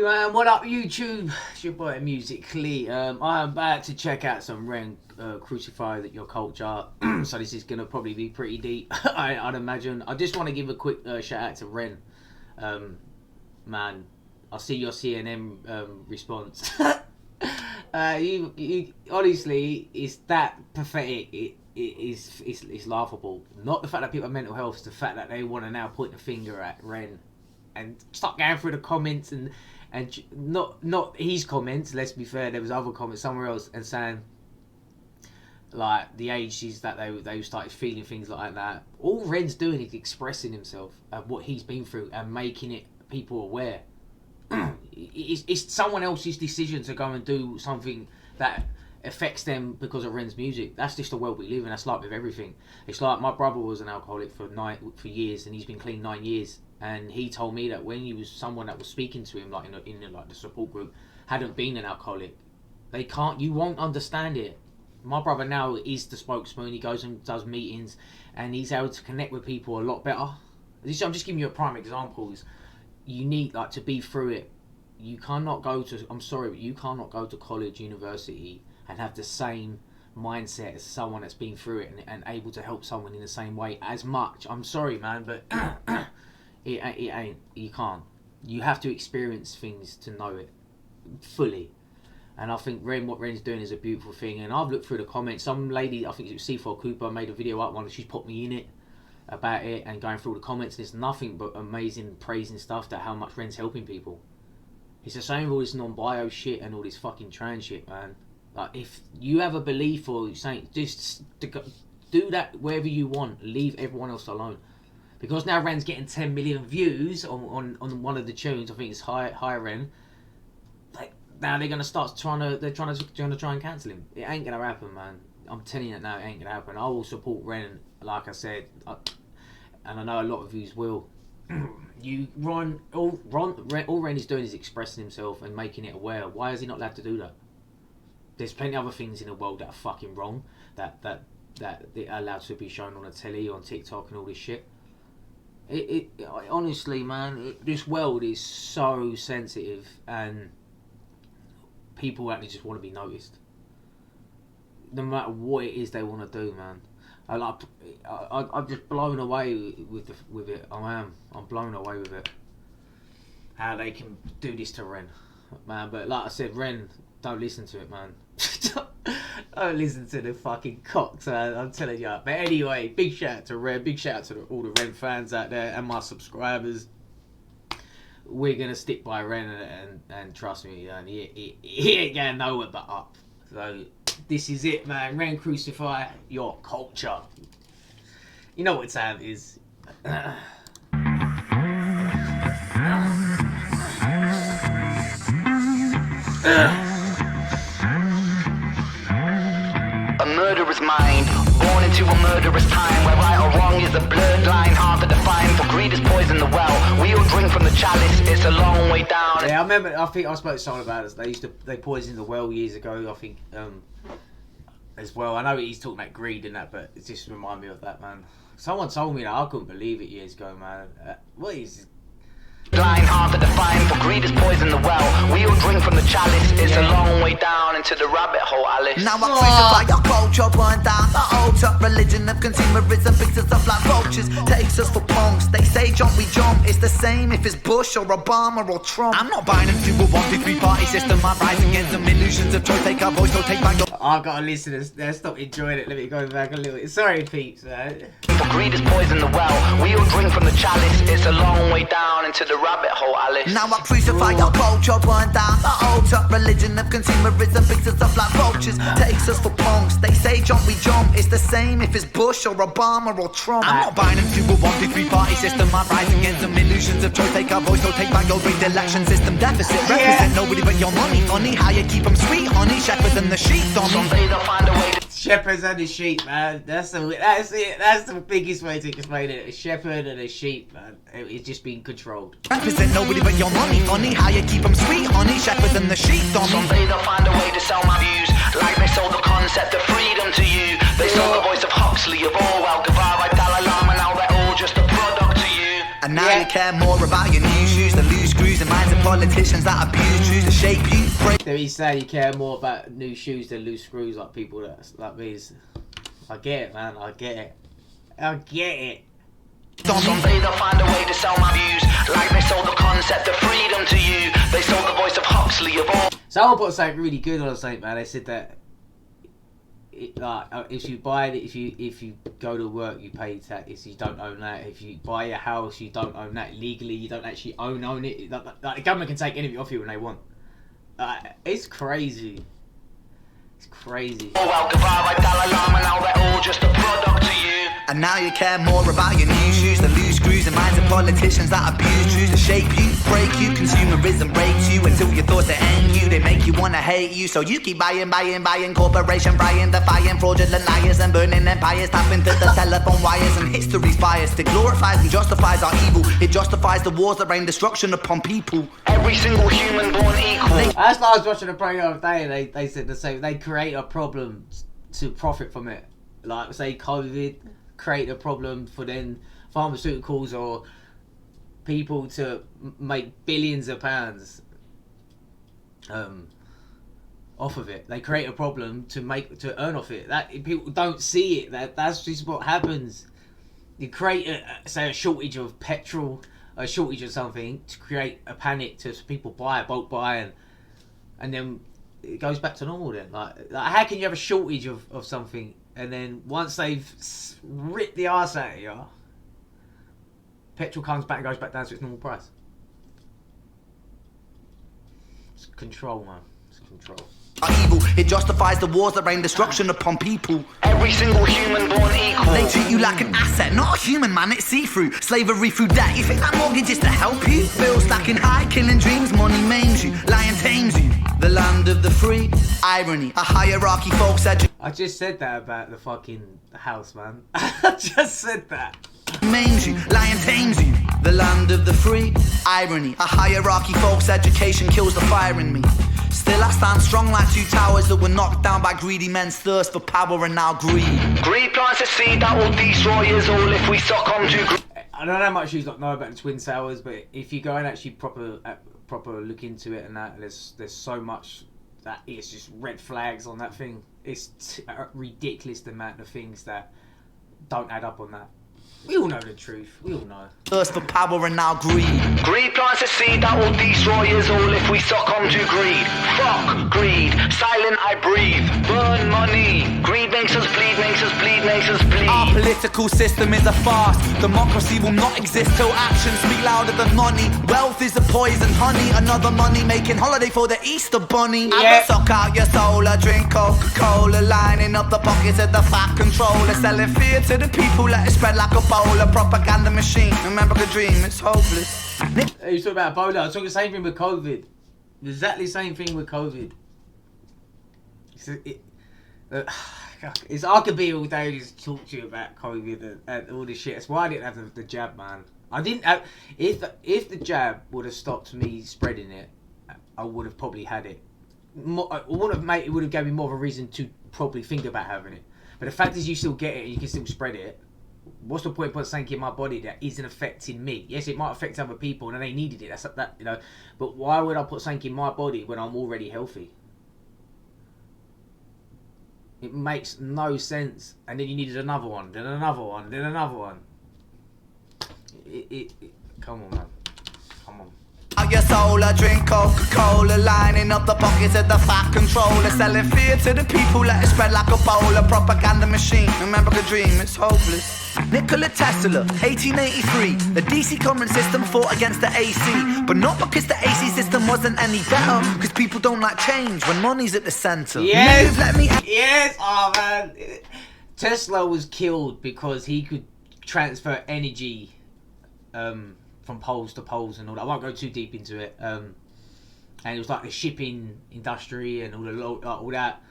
we, man? What up, YouTube? It's your boy MUSICLEE. I'm about to check out some Ren, Crucify Your Culture. So this is gonna probably be pretty deep, I'd imagine. I just want to give a quick shout out to Ren. Man, I see your CNN response. You honestly, it's that pathetic. It's laughable. Not the fact that people have mental health, it's the fact that they want to now point the finger at Ren and start going through the comments and not his comments. Let's be fair, there was other comments somewhere else and saying like the ages that they started feeling things like that. All Ren's doing is expressing himself of what he's been through and making it people aware. It's someone else's decision to go and do something that affects them because of Ren's music. That's just the world we live in. That's like with everything. It's like my brother was an alcoholic for years, and he's been clean 9 years. And he told me that when he was someone that was speaking to him, like in like the support group, hadn't been an alcoholic, you won't understand it. My brother now is the spokesman. He goes and does meetings, and he's able to connect with people a lot better. I'm just giving you a prime examples. You need to be through it. You cannot go to. I'm sorry, but you cannot go to college, university, and have the same mindset as someone that's been through it and able to help someone in the same way as much. I'm sorry, man, but it ain't. You can't. You have to experience things to know it fully. And I think what Ren's doing is a beautiful thing. And I've looked through the comments. Some lady, I think it was C4 Cooper, made a video up. She's put me in it about it and going through the comments. And it's nothing but amazing praising stuff that how much Ren's helping people. It's the same with all this non-bio shit and all this fucking trans shit, man. Like, if you have a belief or something, just do that wherever you want. Leave everyone else alone. Because now Ren's getting 10 million views on one of the tunes. I think it's High Ren. Like, now they're gonna start trying to try and cancel him. It ain't gonna happen, man. I'm telling you that now, it ain't gonna happen. I will support Ren, like I said, and I know a lot of yous will. All Ren is doing is expressing himself and making it aware. Why is he not allowed to do that? There's plenty of other things in the world that are fucking wrong that they're allowed to be shown on the telly, on TikTok, and all this shit. Honestly, man, this world is so sensitive, and people actually just want to be noticed, no matter what it is they want to do, man. I'm just blown away with it. I'm blown away with it. How they can do this to Ren, man. But like I said, Ren, don't listen to it, man. Don't listen to the fucking cocks, man. I'm telling you. But anyway, big shout out to Ren. Big shout out to all the Ren fans out there and my subscribers. We're gonna stick by Ren and trust me, and he ain't going nowhere but up. So this is it, man. Ren, Crucify Your Culture. You know what time it is. A murderer's mind, born into a murderous time, where right or wrong is a blurred line, hard to define. For greed is poison the well. We all drink from the chalice. It's a long way down. Yeah, I remember. I think I spoke to someone about this. They poisoned the well years ago. I think as well. I know he's talking about greed and that, but it just reminded me of that, man. Someone told me that. I couldn't believe it years ago, man. What is? Line hard to define, for greed is poison the well. We all drink from the chalice. It's a long way down into the rabbit hole, Alice. Now I crucify your culture, burn down the altar. Religion of consumerism picks us up like vultures, takes us for punks. They say jump, we jump. It's the same if it's Bush or Obama or Trump. I'm not buying into a 1-2-3 party system. I'm rising against them illusions of choice. Take our voice, so take back your... I've got to listen to stop enjoying it. Let me go back a little bit. Sorry, peeps, man. For greed is poison the well. We all drink from the chalice. It's a long way down into the rabbit hole, Alice. Now I crucify your culture, burn down the altar. Religion of consumerism picks us up like vultures, takes us for punks. They say jump, we jump. It's the same if it's Bush or Obama or Trump. I'm not buying into a 1-2-3 party system. I'm rising against them illusions of choice. Take our voice, so take back your rigged election system deficit. Represent nobody but your money. Funny how you keep them sweet, honey. Shepherds and the sheep, someday they'll find a way to... Shepherds and the sheep, man. That's it. That's the biggest way to explain it. A shepherd and a sheep, man. It's just being controlled. Represent nobody but your money. Funny how you keep them sweet, honey. Shepherds and the sheep, someday they'll find a way to sell my views, like they sold the concept of freedom to you. They sold the voice of Huxley, of Orwell, Guevara, Dalai Lama. Now they're all just a product to you. And now you care more about your new shoes, the loose screws and minds of politicians that abuse truths to shape you, break. There he's saying you care more about new shoes than loose screws, like people that like me. I get it, man. I get it. I get it. Someday they'll find a way to sell my views, like they sold the concept of freedom to you. They sold the voice of Huxley of all. Someone put something really good on something, man. They said that if you buy it, if you go to work, you pay tax. You don't own that. If you buy a house, you don't own that legally. You don't actually own it. Like, the government can take anything off you when they want. It's crazy. It's crazy. Oh well, goodbye, by Dalai Lama. Now they're all just a product to you. And now you care more about your new shoes, the loose screws and minds of politicians that abuse truths to shape you, break you. Consumerism breaks you until your thoughts end you. They make you wanna hate you, so you keep buying. Corporation buying, defying fraudulent liars and burning empires, tapping through the telephone wires. And history's biased. It glorifies and justifies our evil. It justifies the wars that rain destruction upon people. Every single human born equal. That's why I was watching a program the other day, and they said the same. They create a problem to profit from it. Like, say, COVID create a problem for then pharmaceuticals or people to make billions of pounds off of it. They create a problem to earn off it. That people don't see it. That's just what happens. You create a shortage of petrol, a shortage of something to create a panic to people bulk buy, and then it goes back to normal. Then like how can you have a shortage of something? And then once they've ripped the arse out of you, petrol comes back and goes back down to its normal price. It's control, man. It's control. Evil. It justifies the wars that rain destruction upon people. Every single human born equal. They treat you like an asset, not a human, man. It's see-through. Slavery through debt. You think that mortgage is to help you? Bills stacking high, killing dreams. Money maims you. Lying tames you. The land of the free. Irony. A hierarchy, folks. I just said that about the fucking house, man. I just said that. Maims you, lying tames you. The land of the free. Irony. A hierarchy, folks. Education kills the fire in me. Still I stand strong like two towers that were knocked down by greedy men's thirst for power and now greed. Greed plants a seed that will destroy us all if we succumb to greed. I don't know how much you know about the Twin Towers, but if you go and actually proper look into it and that, there's so much that it's just red flags on that thing. It's a ridiculous amount of things that don't add up on that. We all know the truth. We all know. Thirst for power and now greed. Greed plants a seed that will destroy us all if we succumb to greed. Fuck greed. Silent I breathe. Burn money. Greed makes us bleed, makes us bleed, makes us bleed. Our political system is a farce. Democracy will not exist till actions speak louder than money. Wealth is a poison honey. Another money making holiday for the Easter bunny. Yeah. Suck out your soul, drink Coca-Cola, lining up the pockets of the fat controller, selling fear to the people, let it spread like a a propaganda machine. Remember the dream, it's hopeless. You talking about Ebola? I was talking the same thing with COVID. Exactly the same thing with COVID. I could be all day just talk to you about COVID and all this shit. That's why I didn't have the jab, man. I didn't have. If the jab would have stopped me spreading it, I would have probably had it. It would have given me more of a reason to probably think about having it. But the fact is, you still get it and you can still spread it. What's the point of putting something in my body that isn't affecting me? Yes, it might affect other people and they needed it. That's that, you know. But why would I put something in my body when I'm already healthy? It makes no sense. And then you needed another one, then another one, then another one. Come on, man. Come on. Your soul, drink Coca-Cola, lining up the pockets of the fat controller, selling fear to the people, let it spread like a bowl, a propaganda machine. Remember the dream, it's hopeless. Nikola Tesla, 1883. The DC current system fought against the AC, but not because the AC system wasn't any better, because people don't like change when money's at the center. Yes, yes, oh man. Tesla was killed because he could transfer energy from poles to poles and all that. I won't go too deep into it. And it was like the shipping industry and all that.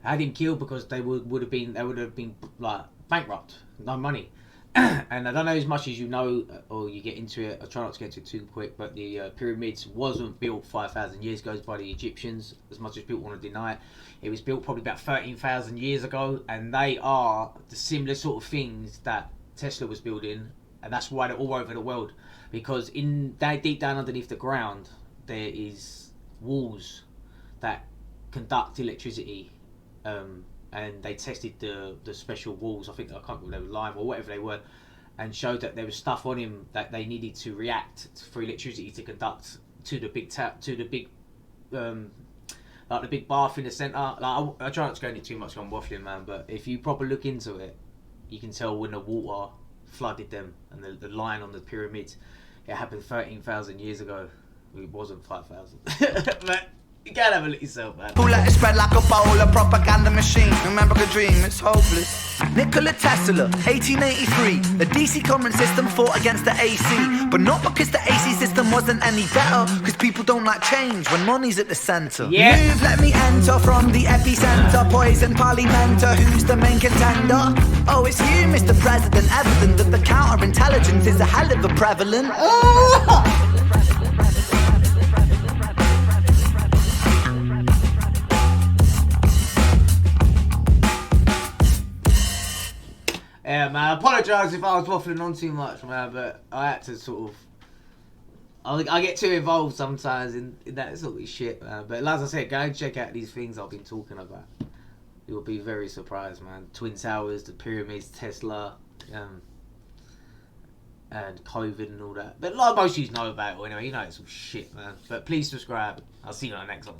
I had him killed because they would have been like bankrupt, no money. And I don't know as much as you know or you get into it. I try not to get into it too quick, but the pyramids wasn't built 5,000 years ago by the Egyptians, as much as people want to deny it. It was built probably about 13,000 years ago, and they are the similar sort of things that Tesla was building, and that's why they're all over the world. Because in that deep down underneath the ground, there is walls that conduct electricity, and they tested the special walls. I think, I can't remember, they were lime or whatever they were, and showed that there was stuff on him that they needed to react for electricity to conduct to the big like the big bath in the centre. Like, I try not to go into too much on waffling, man, but if you proper look into it, you can tell when the water flooded them, and the line on the pyramids, it happened 13,000 years ago. It wasn't 5,000. But you can't have a look yourself, man. Who let it spread like a bowl of propaganda machine? Remember the dream, it's hopeless. Nikola Tesla, 1883. The DC current system fought against the AC, but not because the AC system wasn't any better, because people don't like change when money's at the centre. Yeah. Move, let me enter from the epicenter. Poison parliamenter, who's the main contender? Oh, it's you, Mr. President. Evident that the counterintelligence is a hell of a prevalent. Yeah, man, I apologise if I was waffling on too much, man, but I had to sort of... I get too involved sometimes in that sort of shit, man. But as I said, go and check out these things I've been talking about. You'll be very surprised, man. Twin Towers, the pyramids, Tesla, and COVID and all that. But like most of you know about it anyway, you know it's all shit, man. But please subscribe. I'll see you on the next one.